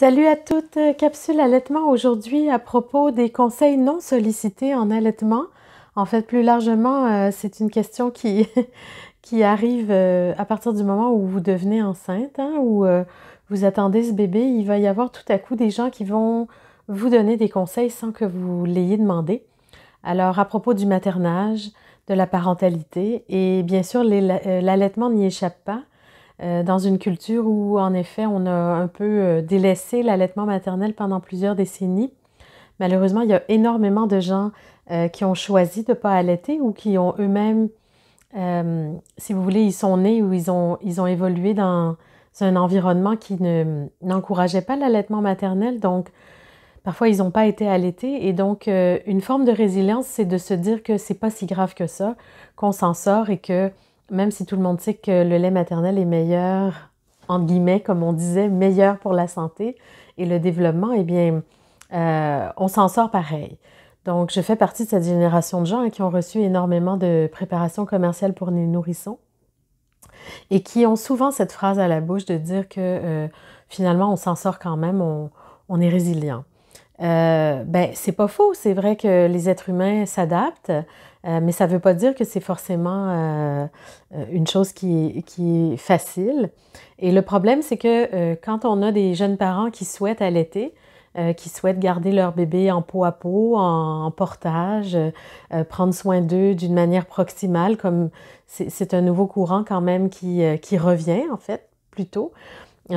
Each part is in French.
Salut à toutes, capsule allaitement aujourd'hui à propos des conseils non sollicités en allaitement. En fait, plus largement, c'est une question qui, qui arrive à partir du moment où vous devenez enceinte, hein, où vous attendez ce bébé. Il va y avoir tout à coup des gens qui vont vous donner des conseils sans que vous l'ayez demandé. Alors, à propos du maternage, de la parentalité et bien sûr, l'allaitement n'y échappe pas. Dans une culture où, en effet, on a un peu délaissé l'allaitement maternel pendant plusieurs décennies. Malheureusement, il y a énormément de gens qui ont choisi de ne pas allaiter ou qui ont eux-mêmes, si vous voulez, ils sont nés ou ils ont évolué dans un environnement qui n'encourageait pas l'allaitement maternel. Donc, parfois, ils n'ont pas été allaités. Et donc, une forme de résilience, c'est de se dire que c'est pas si grave que ça, qu'on s'en sort et que même si tout le monde sait que le lait maternel est meilleur, entre guillemets, comme on disait, meilleur pour la santé et le développement, eh bien, on s'en sort pareil. Donc, je fais partie de cette génération de gens qui ont reçu énormément de préparation commerciale pour les nourrissons et qui ont souvent cette phrase à la bouche de dire que finalement, on s'en sort quand même, on est résilient. Ben, c'est pas faux, c'est vrai que les êtres humains s'adaptent, mais ça ne veut pas dire que c'est forcément une chose qui est facile. Et le problème, c'est que quand on a des jeunes parents qui souhaitent allaiter, qui souhaitent garder leur bébé en peau à peau, en portage, prendre soin d'eux d'une manière proximale, comme c'est un nouveau courant quand même qui revient en fait, plutôt.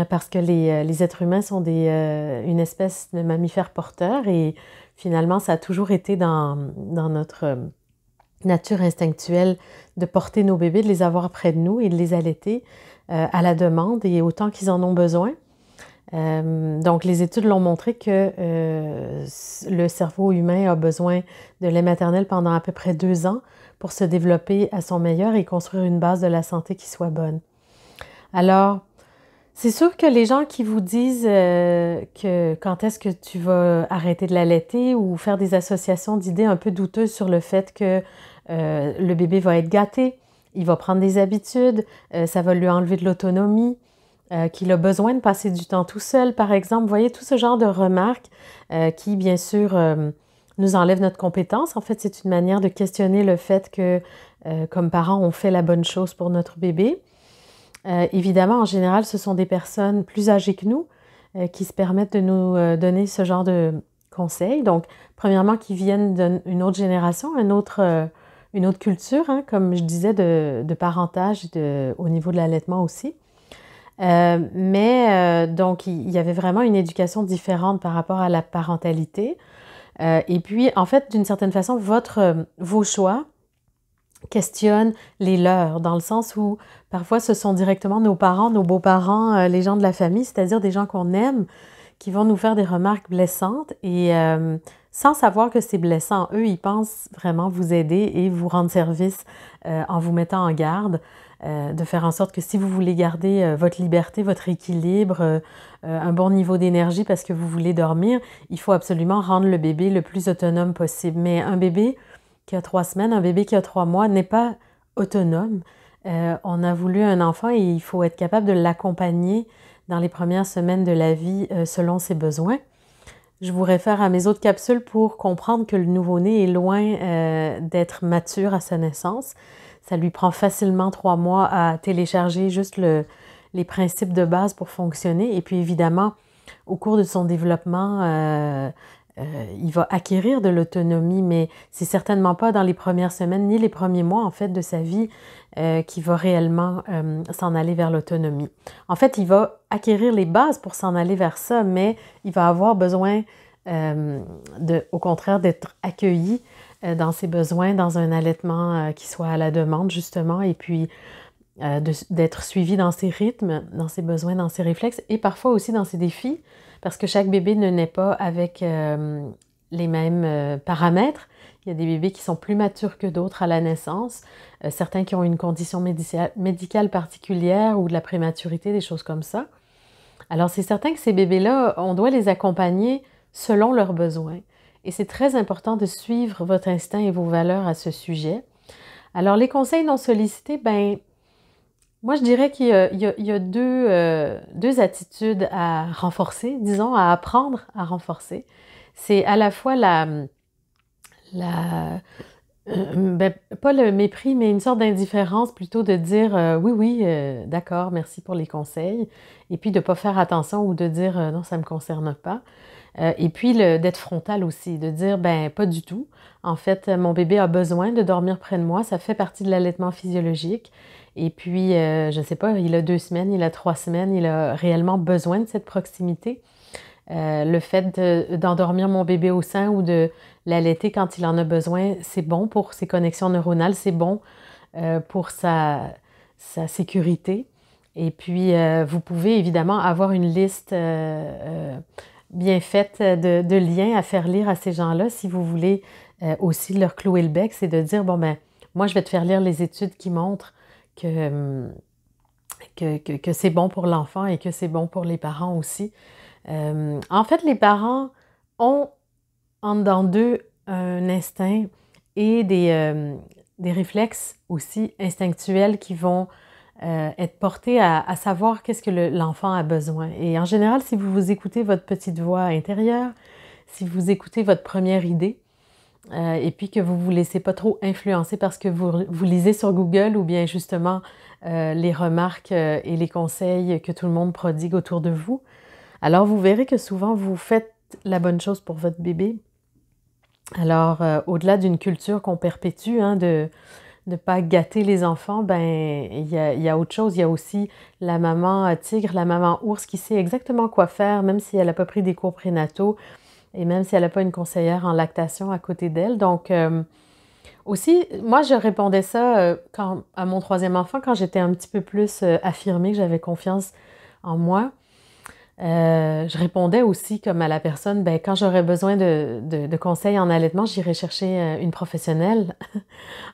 Parce que les êtres humains sont une espèce de mammifères porteurs et finalement, ça a toujours été dans notre nature instinctuelle de porter nos bébés, de les avoir près de nous et de les allaiter à la demande et autant qu'ils en ont besoin. Donc, les études l'ont montré que le cerveau humain a besoin de lait maternel pendant à peu près 2 ans pour se développer à son meilleur et construire une base de la santé qui soit bonne. Alors, c'est sûr que les gens qui vous disent que quand est-ce que tu vas arrêter de l'allaiter ou faire des associations d'idées un peu douteuses sur le fait que le bébé va être gâté, il va prendre des habitudes, ça va lui enlever de l'autonomie, qu'il a besoin de passer du temps tout seul, par exemple. Vous voyez, tout ce genre de remarques qui, bien sûr, nous enlèvent notre compétence. En fait, c'est une manière de questionner le fait que, comme parents, on fait la bonne chose pour notre bébé. Évidemment, en général, ce sont des personnes plus âgées que nous qui se permettent de nous donner ce genre de conseils. Donc, premièrement, qui viennent d'une autre génération, une autre culture, hein, comme je disais, de parentage au niveau de l'allaitement aussi. Donc, il y avait vraiment une éducation différente par rapport à la parentalité. Et puis, en fait, d'une certaine façon, vos choix questionnent les leurs, dans le sens où parfois ce sont directement nos parents, nos beaux-parents, les gens de la famille, c'est-à-dire des gens qu'on aime, qui vont nous faire des remarques blessantes et sans savoir que c'est blessant. Eux, ils pensent vraiment vous aider et vous rendre service en vous mettant en garde, de faire en sorte que si vous voulez garder votre liberté, votre équilibre, un bon niveau d'énergie parce que vous voulez dormir, il faut absolument rendre le bébé le plus autonome possible. Mais un bébé qui a 3 semaines, un bébé qui a 3 mois n'est pas autonome. On a voulu un enfant et il faut être capable de l'accompagner dans les premières semaines de la vie selon ses besoins. Je vous réfère à mes autres capsules pour comprendre que le nouveau-né est loin d'être mature à sa naissance. Ça lui prend facilement 3 mois à télécharger juste les principes de base pour fonctionner. Et puis évidemment, au cours de son développement, il va acquérir de l'autonomie, mais c'est certainement pas dans les premières semaines ni les premiers mois en fait de sa vie qu'il va réellement s'en aller vers l'autonomie. En fait, il va acquérir les bases pour s'en aller vers ça, mais il va avoir besoin au contraire d'être accueilli dans ses besoins, dans un allaitement qui soit à la demande justement, et puis d'être suivi dans ses rythmes, dans ses besoins, dans ses réflexes et parfois aussi dans ses défis, parce que chaque bébé ne naît pas avec les mêmes paramètres. Il y a des bébés qui sont plus matures que d'autres à la naissance, certains qui ont une condition médicale particulière ou de la prématurité, des choses comme ça. Alors c'est certain que ces bébés-là, on doit les accompagner selon leurs besoins. Et c'est très important de suivre votre instinct et vos valeurs à ce sujet. Alors les conseils non sollicités, ben Moi, je dirais qu'il y a deux attitudes à renforcer, disons, à apprendre à renforcer. C'est à la fois la ben, pas le mépris, mais une sorte d'indifférence plutôt de dire oui, oui, d'accord, merci pour les conseils, et puis de ne pas faire attention ou de dire non, ça ne me concerne pas. Et puis d'être frontal aussi, de dire ben pas du tout. En fait, mon bébé a besoin de dormir près de moi, ça fait partie de l'allaitement physiologique. Et puis, je ne sais pas, il a 2 semaines, il a 3 semaines, il a réellement besoin de cette proximité. Le fait d'endormir mon bébé au sein ou de l'allaiter quand il en a besoin, c'est bon pour ses connexions neuronales, c'est bon pour sa sécurité. Et puis, vous pouvez évidemment avoir une liste bien faite de liens à faire lire à ces gens-là si vous voulez aussi leur clouer le bec, c'est de dire, bon ben, moi je vais te faire lire les études qui montrent que, que c'est bon pour l'enfant et que c'est bon pour les parents aussi. En fait, les parents ont en dedans d'eux un instinct et des réflexes aussi instinctuels qui vont être portés à savoir qu'est-ce que l'enfant a besoin. Et en général, si vous écoutez votre petite voix intérieure, si vous écoutez votre première idée, et puis que vous ne vous laissez pas trop influencer parce que vous lisez sur Google ou bien justement les remarques et les conseils que tout le monde prodigue autour de vous, alors vous verrez que souvent vous faites la bonne chose pour votre bébé. Alors, au-delà d'une culture qu'on perpétue, hein, de ne pas gâter les enfants, ben il y a autre chose. Il y a aussi la maman tigre, la maman ours qui sait exactement quoi faire, même si elle n'a pas pris des cours prénataux et même si elle n'a pas une conseillère en lactation à côté d'elle. Donc, aussi, moi, je répondais ça à mon troisième enfant quand j'étais un petit peu plus affirmée, que j'avais confiance en moi. Je répondais aussi comme à la personne, ben, quand j'aurais besoin de conseils en allaitement, j'irai chercher une professionnelle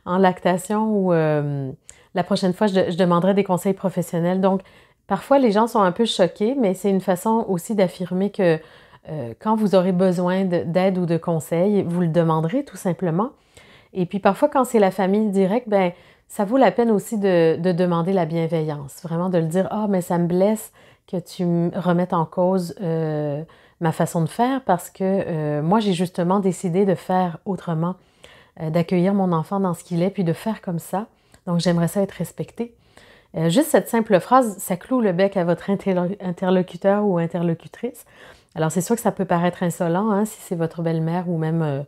en lactation ou la prochaine fois, je demanderai des conseils professionnels. Donc, parfois, les gens sont un peu choqués, mais c'est une façon aussi d'affirmer que quand vous aurez besoin d'aide ou de conseils, vous le demanderez tout simplement. Et puis parfois, quand c'est la famille directe, ben ça vaut la peine aussi de demander la bienveillance. Vraiment de le dire, ah, mais ça me blesse que tu me remettes en cause ma façon de faire parce que moi, j'ai justement décidé de faire autrement, d'accueillir mon enfant dans ce qu'il est, puis de faire comme ça. Donc, j'aimerais ça être respectée. Juste cette simple phrase, ça cloue le bec à votre interlocuteur ou interlocutrice. Alors, c'est sûr que ça peut paraître insolent, hein, si c'est votre belle-mère ou même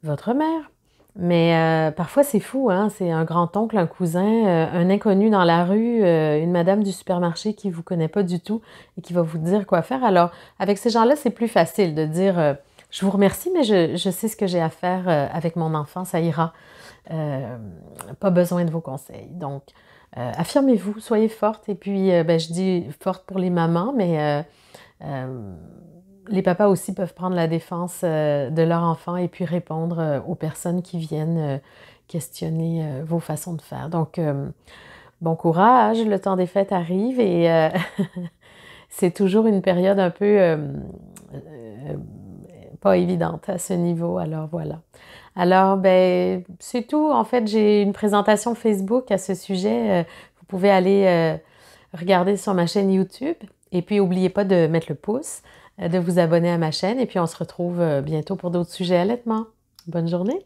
votre mère. Mais parfois, c'est fou, hein? C'est un grand-oncle, un cousin, un inconnu dans la rue, une madame du supermarché qui ne vous connaît pas du tout et qui va vous dire quoi faire. Alors, avec ces gens-là, c'est plus facile de dire je vous remercie, mais je sais ce que j'ai à faire avec mon enfant, ça ira. Euh, Pas besoin de vos conseils. Donc, affirmez-vous, soyez forte. Et puis, ben, je dis forte pour les mamans, mais euh, les papas aussi peuvent prendre la défense de leur enfant et puis répondre aux personnes qui viennent questionner vos façons de faire. Donc, bon courage, le temps des fêtes arrive et c'est toujours une période un peu pas évidente à ce niveau. Alors voilà. Alors, ben, c'est tout. En fait, j'ai une présentation Facebook à ce sujet. Vous pouvez aller regarder sur ma chaîne YouTube. Et puis, n'oubliez pas de mettre le pouce, de vous abonner à ma chaîne. Et puis, on se retrouve bientôt pour d'autres sujets allaitement. Bonne journée!